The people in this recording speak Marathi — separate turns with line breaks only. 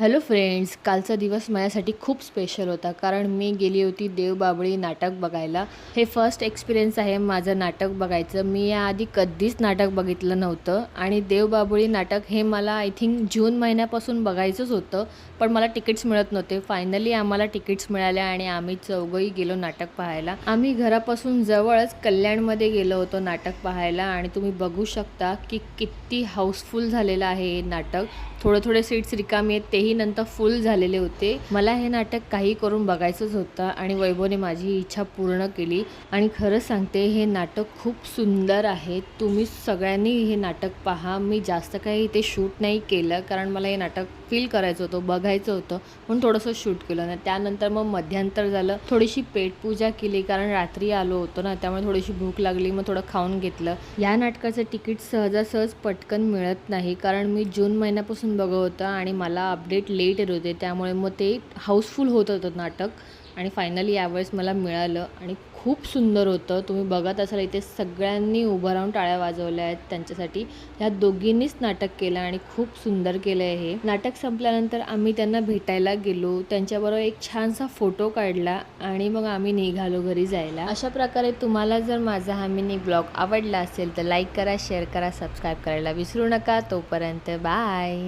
हॅलो फ्रेंड्स, कालचा दिवस माझ्यासाठी खूप स्पेशल होता कारण मी गेली होती देवबाभळी नाटक बघायला. हे फर्स्ट एक्सपिरियन्स आहे माझं नाटक बघायचं. मी याआधी कधीच नाटक बघितलं नव्हतं आणि देवबाभळी नाटक हे मला आय थिंक जून महिन्यापासून बघायचंच होतं, पण मला तिकीट्स मिळत नव्हते. फायनली आम्हाला तिकीट्स मिळाल्या आणि आम्ही चौघंही गेलो नाटक पाहायला. आम्ही घरापासून जवळच कल्याणमध्ये गेलो होतो नाटक पाहायला आणि तुम्ही बघू शकता की किती हाऊसफुल झालेलं आहे हे नाटक. थोडे सीट्स रिकामी आहेत, तेही नंतर फुल झालेले होते. मला हे नाटक काही करून बघायचंच होतं आणि वैभवने माझी इच्छा पूर्ण केली. आणि खरं सांगते, हे नाटक खूप सुंदर आहे. तुम्ही सगळ्यांनी हे नाटक पहा. मी जास्त काही इथे शूट नाही केलं कारण मला हे नाटक फील करायचं होतं, बघायचं होतं, म्हणून थोडंसं शूट केलं ना. त्यानंतर मग मध्यांतर झालं, थोडीशी पेटपूजा केली कारण रात्री आलो होतो ना, त्यामुळे थोडीशी भूक लागली, मग थोडं खाऊन घेतलं. या नाटकाचं तिकीट सहजासहज पटकन मिळत नाही कारण मी जून महिन्यापासून बघत होतं आणि मला अपडेट लेट येत होते, त्यामुळे मग ते हाऊसफुल होत होतं नाटक. आणि फायनली यावेळेस मला मिळालं आणि खूप सुंदर होतं. तुम्ही बघत असाल इथे सगळ्यांनी उभं राहून टाळ्या वाजवल्या आहेत त्यांच्यासाठी. ह्या दोघींनीच नाटक केलं आणि खूप सुंदर केलं आहे हे नाटक. संपल्यानंतर आम्ही त्यांना भेटायला गेलो, त्यांच्याबरोबर एक छानसा फोटो काढला आणि मग आम्ही निघालो घरी जायला. अशा प्रकारे तुम्हाला जर माझा हा मिनी ब्लॉग आवडला असेल तर लाईक करा, शेअर करा, सबस्क्राईब करायला विसरू नका. तोपर्यंत बाय.